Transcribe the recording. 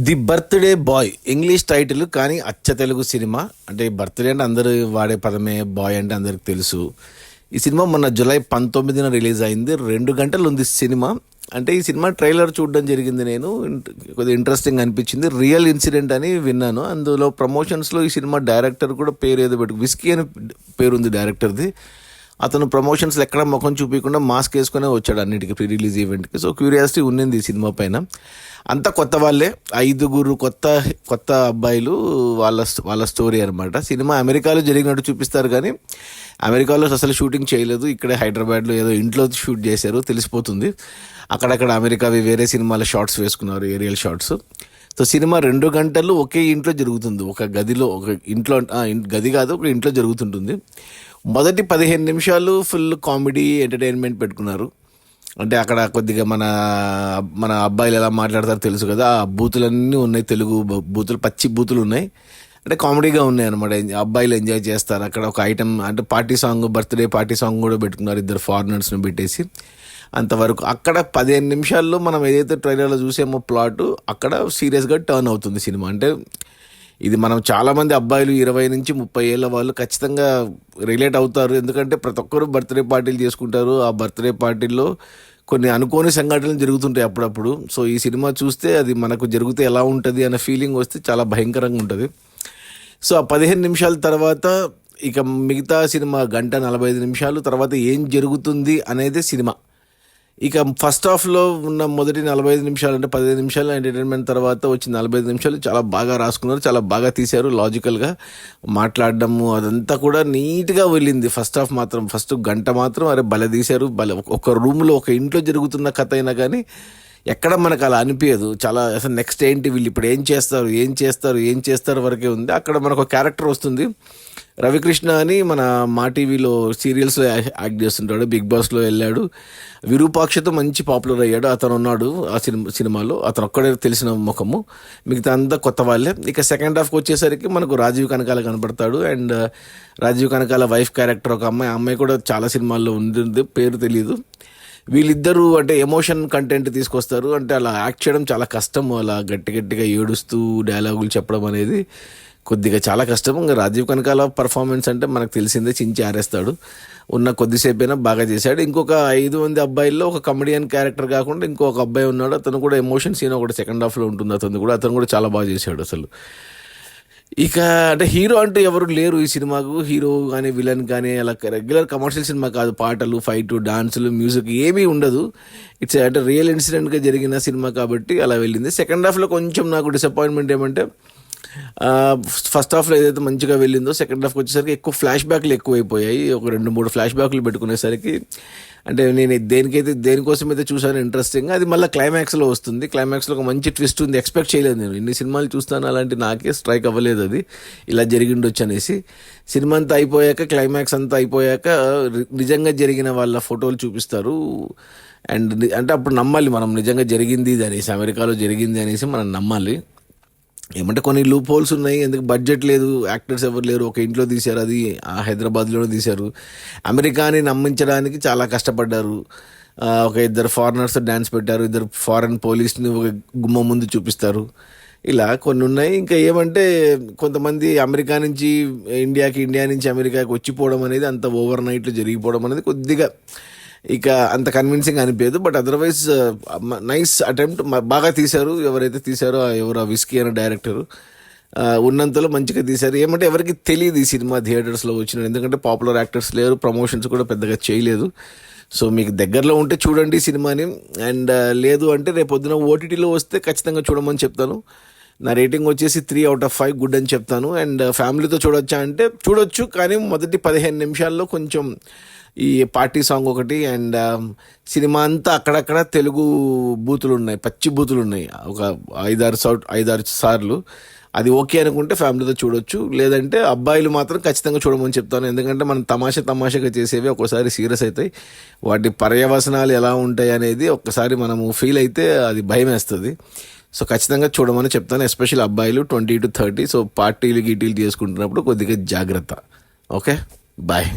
The birthday boy English title, కానీ అచ్చ Telugu cinema. అంటే బర్త్డే అంటే అందరూ వాడే పదమే, బాయ్ అంటే అందరికి తెలుసు. ఈ సినిమా మొన్న జూలై 19న రిలీజ్ అయింది. 2 గంటలు ఉంది సినిమా. అంటే ఈ సినిమా ట్రైలర్ చూడడం జరిగింది. నేను కొద్దిగా ఇంట్రెస్టింగ్ అనిపించింది. రియల్ ఇన్సిడెంట్ అని విన్నాను. అందులో ప్రమోషన్స్లో ఈ సినిమా డైరెక్టర్ కూడా పేరు ఏదో విస్కీ అని పేరు ఉంది డైరెక్టర్ది. అతను ప్రమోషన్స్లో ఎక్కడ ముఖం చూపించకుండా మాస్క్ వేసుకునే వచ్చాడు అన్నిటికీ, ప్రీ రిలీజ్ ఈవెంట్కి. సో క్యూరియాసిటీ ఉన్నింది ఈ సినిమా పైన. అంతా కొత్త వాళ్ళే, 5 కొత్త అబ్బాయిలు, వాళ్ళ స్టోరీ అనమాట. సినిమా అమెరికాలో జరిగినట్టు చూపిస్తారు, కానీ అమెరికాలో అసలు షూటింగ్ చేయలేదు. ఇక్కడే హైదరాబాద్లో ఏదో ఇంట్లో షూట్ చేశారు, తెలిసిపోతుంది. అక్కడక్కడ అమెరికావి వేరే సినిమాల షార్ట్స్ వేసుకున్నారు, ఏరియల్ షార్ట్స్. సో సినిమా 2 గంటలు ఒకే ఇంట్లో జరుగుతుంది. ఒక గదిలో, ఒక ఇంట్లో, గది కాదు, ఒక ఇంట్లో జరుగుతుంటుంది. మొదటి 15 నిమిషాలు ఫుల్ కామెడీ ఎంటర్టైన్మెంట్ పెట్టుకున్నారు. అంటే అక్కడ కొద్దిగా మన అబ్బాయిలు ఎలా మాట్లాడతారో తెలుసు కదా, ఆ బూతులన్నీ ఉన్నాయి, తెలుగు బూతులు, పచ్చి బూతులు ఉన్నాయి. అంటే కామెడీగా ఉన్నాయి అనమాట. అబ్బాయిలు ఎంజాయ్ చేస్తారు. అక్కడ ఒక ఐటమ్ అంటే party song, birthday party song కూడా పెట్టుకున్నారు, 2 ఫారినర్స్ని పెట్టేసి. అంతవరకు అక్కడ 15 నిమిషాల్లో మనం ఏదైతే ట్రైలర్లో చూసామో ప్లాట్, అక్కడ సీరియస్గా టర్న్ అవుతుంది సినిమా. అంటే ఇది మనం చాలామంది అబ్బాయిలు 20 నుంచి 30 ఏళ్ళ వాళ్ళు ఖచ్చితంగా రిలేట్ అవుతారు. ఎందుకంటే ప్రతి ఒక్కరు బర్త్డే పార్టీలు చేసుకుంటారు. ఆ బర్త్డే పార్టీల్లో కొన్ని అనుకోని సంఘటనలు జరుగుతుంటాయి అప్పుడప్పుడు. సో ఈ సినిమా చూస్తే అది మనకు జరిగితే ఎలా ఉంటుంది అనే ఫీలింగ్ వస్తే చాలా భయంకరంగా ఉంటుంది. సో ఆ 15 నిమిషాల తర్వాత ఇక మిగతా సినిమా 1:45 నిమిషాలు తర్వాత ఏం జరుగుతుంది అనేది సినిమా. ఇక ఫస్ట్ హాఫ్లో ఉన్న మొదటి 45 నిమిషాలు, అంటే 15 నిమిషాలు ఎంటర్టైన్మెంట్ తర్వాత వచ్చిన 45 నిమిషాలు చాలా బాగా రాసుకున్నారు, చాలా బాగా తీశారు. లాజికల్గా మాట్లాడడము అదంతా కూడా నీట్గా వెళ్ళింది. ఫస్ట్ హాఫ్ మాత్రం, ఫస్ట్ గంట మాత్రం అరే భలే తీశారు. ఒక రూమ్లో, ఒక ఇంట్లో జరుగుతున్న కథ అయినా కానీ ఎక్కడ మనకు అలా అనిపించదు. చాలా అసలు నెక్స్ట్ ఏంటి, వీళ్ళు ఇప్పుడు ఏం చేస్తారు వరకే ఉంది. అక్కడ మనకు ఒక క్యారెక్టర్ వస్తుంది, రవికృష్ణ అని, మన మా టీవీలో సీరియల్స్లో యాక్ట్ చేస్తుంటాడు, బిగ్ బాస్లో వెళ్ళాడు, విరూపాక్షతో మంచి పాపులర్ అయ్యాడు. అతను ఉన్నాడు ఆ సినిమాలో. అతను ఒక్కడే తెలిసిన ముఖము, మిగతా అంతా కొత్త వాళ్ళే. ఇక సెకండ్ హాఫ్కి వచ్చేసరికి మనకు రాజీవ్ కనకాల కనపడతాడు. And Rajeev Kanakala wife character ఒక అమ్మాయి కూడా చాలా సినిమాల్లో ఉంటుంది, పేరు తెలియదు. వీళ్ళిద్దరూ అంటే ఎమోషన్ కంటెంట్ తీసుకొస్తారు. అంటే అలా యాక్ట్ చేయడం చాలా కష్టం. అలా గట్టిగా ఏడుస్తూ డైలాగులు చెప్పడం అనేది కొద్దిగా చాలా కష్టం. ఇంకా రాజీవ్ కనకాల పర్ఫార్మెన్స్ అంటే మనకు తెలిసిందే, చించి ఆరేస్తాడు. ఉన్న కొద్దిసేపైనా బాగా చేశాడు. ఇంకొక 5 మంది అబ్బాయిల్లో ఒక కమెడియన్ క్యారెక్టర్ కాకుండా ఇంకొక అబ్బాయి ఉన్నాడు. అతను కూడా ఎమోషన్ సీన్ ఒకటి సెకండ్ హాఫ్లో ఉంటుంది. అతను కూడా చాలా బాగా చేశాడు అసలు. ఇక అంటే హీరో అంటూ ఎవరు లేరు ఈ సినిమాకు. హీరో కానీ విలన్ కానీ అలా రెగ్యులర్ కమర్షియల్ సినిమా కాదు. పాటలు, ఫైట్, డాన్సులు, మ్యూజిక్ ఏమీ ఉండదు. ఇట్స్ అంటే రియల్ ఇన్సిడెంట్గా జరిగిన సినిమా కాబట్టి అలా వెళ్ళింది. సెకండ్ హాఫ్లో కొంచెం నాకు డిసప్పాయింట్మెంట్ ఏమంటే, ఫస్ట్ హాఫ్లో ఏదైతే మంచిగా వెళ్ళిందో సెకండ్ హాఫ్కి వచ్చేసరికి ఎక్కువ ఫ్లాష్ బ్యాక్లు ఎక్కువైపోయాయి. ఒక 2-3 ఫ్లాష్ బ్యాక్లు పెట్టుకునేసరికి అంటే నేను దేనికోసమైతే చూసాను ఇంట్రెస్టింగ్గా, అది మళ్ళీ క్లైమాక్స్లో వస్తుంది. క్లైమాక్స్లో ఒక మంచి ట్విస్ట్ ఉంది, ఎక్స్పెక్ట్ చేయలేదు నేను. ఇన్ని సినిమాలు చూస్తాను, అలాంటి నాకే స్ట్రైక్ అవ్వలేదు అది ఇలా జరిగిండొచ్చు అనేసి. సినిమా అంతా అయిపోయాక, క్లైమాక్స్ అంతా అయిపోయాక నిజంగా జరిగిన వాళ్ళ ఫోటోలు చూపిస్తారు. అండ్ అంటే అప్పుడు నమ్మాలి మనం, నిజంగా జరిగింది ఇది అనేసి, అమెరికాలో జరిగింది అనేసి మనం నమ్మాలి. ఏమంటే కొన్ని లూప్ హోల్స్ ఉన్నాయి. ఎందుకు బడ్జెట్ లేదు, యాక్టర్స్ ఎవరు లేరు, ఒక ఇంట్లో తీశారు, అది హైదరాబాద్లోనే తీశారు. అమెరికాని నమ్మించడానికి చాలా కష్టపడ్డారు. ఒక 2 ఫారినర్స్ డ్యాన్స్ పెట్టారు, 2 ఫారెన్ పోలీస్ని ఒక గుమ్మ ముందు చూపిస్తారు. ఇలా కొన్ని ఉన్నాయి. ఇంకా ఏమంటే కొంతమంది అమెరికా నుంచి ఇండియాకి, ఇండియా నుంచి అమెరికాకి వచ్చిపోవడం అనేది అంత ఓవర్ నైట్లో జరిగిపోవడం అనేది కొద్దిగా ఇక అంత కన్విన్సింగ్ అనిపించదు. బట్ అదర్వైజ్ నైస్ అటెంప్ట్, బాగా తీశారు. ఎవరైతే తీశారో ఎవరు విస్కీ అనే డైరెక్టరు ఉన్నంతలో మంచిగా తీశారు. ఏమంటే ఎవరికి తెలియదు ఈ సినిమా థియేటర్స్లో వచ్చిన, ఎందుకంటే పాపులర్ యాక్టర్స్ లేరు, ప్రమోషన్స్ కూడా పెద్దగా చేయలేదు. సో మీకు దగ్గరలో ఉంటే చూడండి సినిమాని. అండ్ లేదు అంటే రేపొద్దున ఓటీటీలో వస్తే ఖచ్చితంగా చూడమని చెప్తాను. నా రేటింగ్ వచ్చేసి 3/5 గుడ్ అని చెప్తాను. అండ్ ఫ్యామిలీతో చూడొచ్చా అంటే చూడొచ్చు, కానీ మొదటి 15 నిమిషాల్లో కొంచెం ఈ పార్టీ సాంగ్ ఒకటి, అండ్ సినిమా అంతా అక్కడక్కడ తెలుగు బూతులు ఉన్నాయి, పచ్చి బూతులు ఉన్నాయి, ఒక 5-6 సార్లు. అది ఓకే అనుకుంటే ఫ్యామిలీతో చూడొచ్చు. లేదంటే అబ్బాయిలు మాత్రం ఖచ్చితంగా చూడమని చెప్తాను. ఎందుకంటే మనం తమాషాగా చేసేవి ఒక్కోసారి సీరియస్ అవుతాయి. వాటి పర్యవసనాలు ఎలా ఉంటాయి అనేది ఒక్కసారి మనము ఫీల్ అయితే అది భయం వేస్తుంది. సో ఖచ్చితంగా చూడమని చెప్తాను, ఎస్పెషల్లీ అబ్బాయిలు 20 to 30. సో పార్టీలు గీటీలు చేసుకుంటున్నప్పుడు కొద్దిగా జాగ్రత్త. Okay, bye.